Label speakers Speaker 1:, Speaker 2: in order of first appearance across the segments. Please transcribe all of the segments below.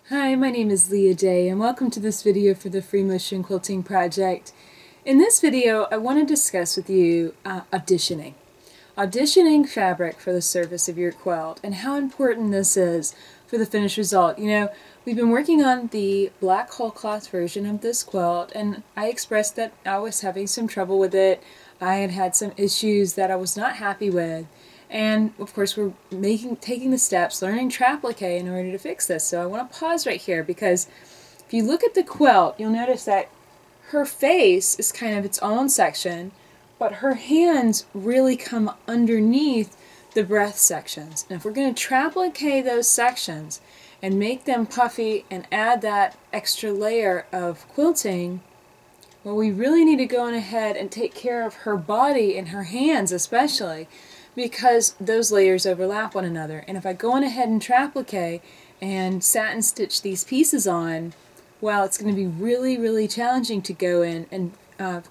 Speaker 1: Hi, my name is Leah Day, and welcome to this video for the Free Motion Quilting Project. In this video, I want to discuss with you auditioning. Auditioning fabric for the surface of your quilt and how important this is for the finished result. You know, we've been working on the black whole cloth version of this quilt, and I expressed that I was having some trouble with it. I had had some issues that I was not happy with. And of course we're taking the steps, learning trapplique in order to fix this. So I want to pause right here because if you look at the quilt, you'll notice that her face is kind of its own section, but her hands really come underneath the breadth sections. And if we're going to trapplique those sections and make them puffy and add that extra layer of quilting, well, we really need to go on ahead and take care of her body and her hands especially, because those layers overlap one another. And if I go on ahead and trapplique and satin stitch these pieces on, well, it's going to be really challenging to go in and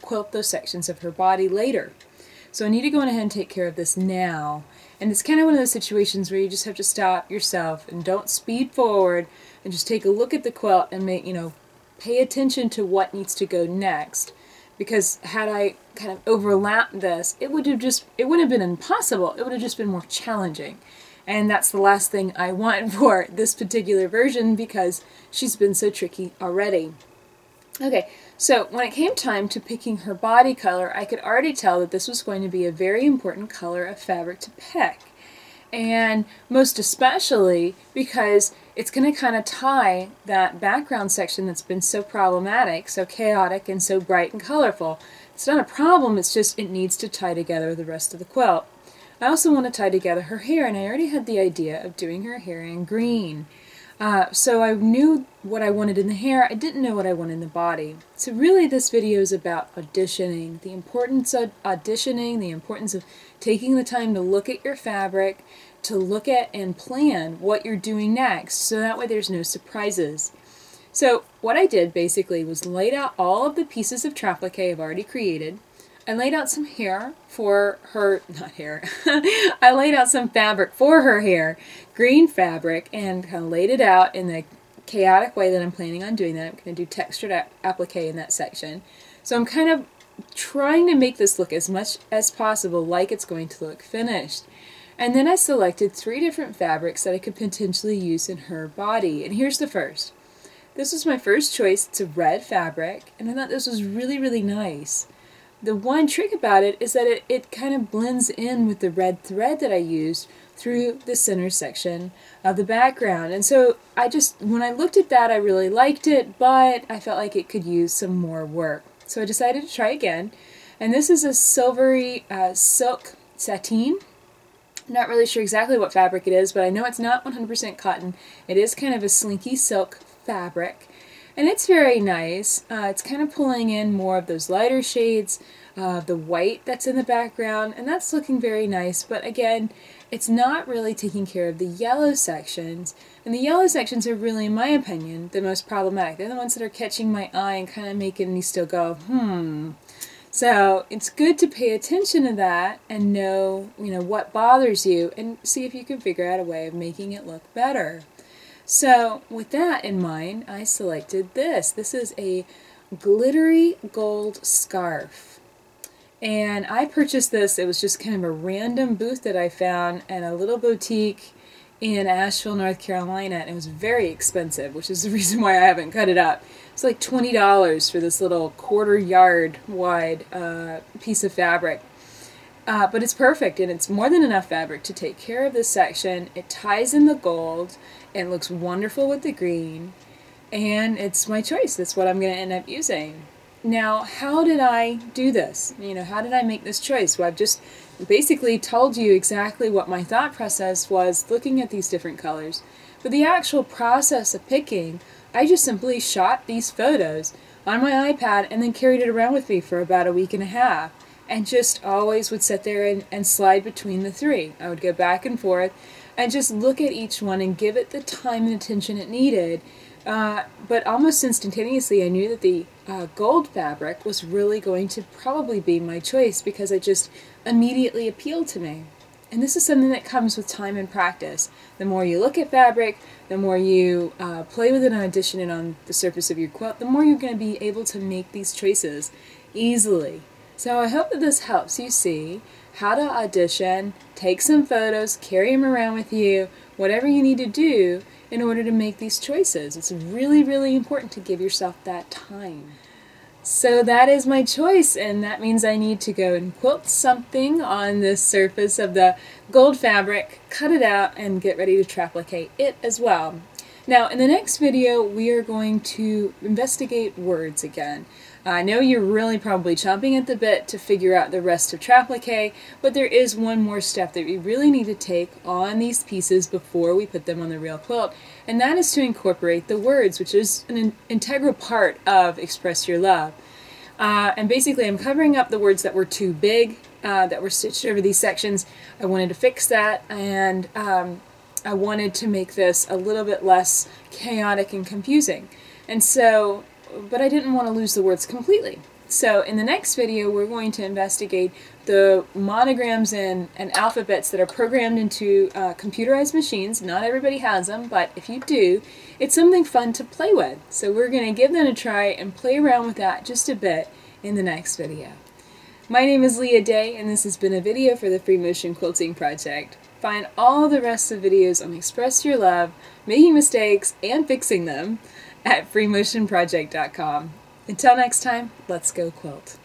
Speaker 1: quilt those sections of her body later. So I need to go on ahead and take care of this now. And it's kind of one of those situations where you just have to stop yourself and don't speed forward and just take a look at the quilt and pay attention to what needs to go next. Because had I kind of overlapped this, it wouldn't have been impossible. It would have just been more challenging. And that's the last thing I want for this particular version because she's been so tricky already. Okay, so when it came time to picking her body color, I could already tell that this was going to be a very important color of fabric to pick. And most especially because it's going to kind of tie that background section that's been so problematic, so chaotic, and so bright and colorful. It's not a problem, it's just it needs to tie together with the rest of the quilt. I also want to tie together her hair, and I already had the idea of doing her hair in green. So I knew what I wanted in the hair, I didn't know what I wanted in the body. So really this video is about auditioning, the importance of auditioning, the importance of taking the time to look at your fabric, to look at and plan what you're doing next, so that way there's no surprises. So what I did basically was laid out all of the pieces of trapplique I've already created. I laid out some hair for her, not hair, I laid out some fabric for her hair, green fabric, and kind of laid it out in the chaotic way that I'm planning on doing that. I'm going to do textured applique in that section. So I'm kind of trying to make this look as much as possible like it's going to look finished. And then I selected 3 different fabrics that I could potentially use in her body. And here's the first. This was my first choice. It's a red fabric, and I thought this was really nice. The one trick about it is that it kind of blends in with the red thread that I used through the center section of the background. And so when I looked at that, I really liked it, but I felt like it could use some more work. So I decided to try again. And this is a silvery silk sateen. I'm not really sure exactly what fabric it is, but I know it's not 100% cotton. It is kind of a slinky silk fabric. And it's very nice. It's kind of pulling in more of those lighter shades, the white that's in the background, and that's looking very nice. But again, it's not really taking care of the yellow sections. And the yellow sections are really, in my opinion, the most problematic. They're the ones that are catching my eye and kind of making me still go, So it's good to pay attention to that and know, what bothers you and see if you can figure out a way of making it look better. So with that in mind, I selected this. This is a glittery gold scarf. And I purchased this, it was just kind of a random booth that I found at a little boutique in Asheville, North Carolina, and it was very expensive, which is the reason why I haven't cut it up. It's like $20 for this little quarter-yard wide piece of fabric. But it's perfect, and it's more than enough fabric to take care of this section. It ties in the gold, and looks wonderful with the green, and it's my choice. That's what I'm going to end up using. Now, how did I do this? How did I make this choice? Well, I've just basically told you exactly what my thought process was looking at these different colors. For the actual process of picking, I just simply shot these photos on my iPad and then carried it around with me for about a week and a half. And just always would sit there and slide between the 3. I would go back and forth and just look at each one and give it the time and attention it needed. But almost instantaneously I knew that the gold fabric was really going to probably be my choice because it just immediately appealed to me. And this is something that comes with time and practice. The more you look at fabric, the more you play with it and audition it on the surface of your quilt, the more you're going to be able to make these choices easily. So I hope that this helps you see how to audition, take some photos, carry them around with you, whatever you need to do in order to make these choices. It's really, really important to give yourself that time. So that is my choice, and that means I need to go and quilt something on this surface of the gold fabric, cut it out, and get ready to traplicate it as well. Now, in the next video, we are going to investigate words again. I know you're really probably chomping at the bit to figure out the rest of trapplique, but there is one more step that we really need to take on these pieces before we put them on the real quilt, and that is to incorporate the words, which is an integral part of Express Your Love. And basically I'm covering up the words that were too big, that were stitched over these sections. I wanted to fix that, and I wanted to make this a little bit less chaotic and confusing. And so, but I didn't want to lose the words completely. So in the next video we're going to investigate the monograms and alphabets that are programmed into computerized machines. Not everybody has them, but if you do, it's something fun to play with. So we're going to give them a try and play around with that just a bit in the next video. My name is Leah Day, and this has been a video for the Free Motion Quilting Project. Find all the rest of the videos on Express Your Love, making mistakes, and fixing them at freemotionproject.com. Until next time, let's go quilt.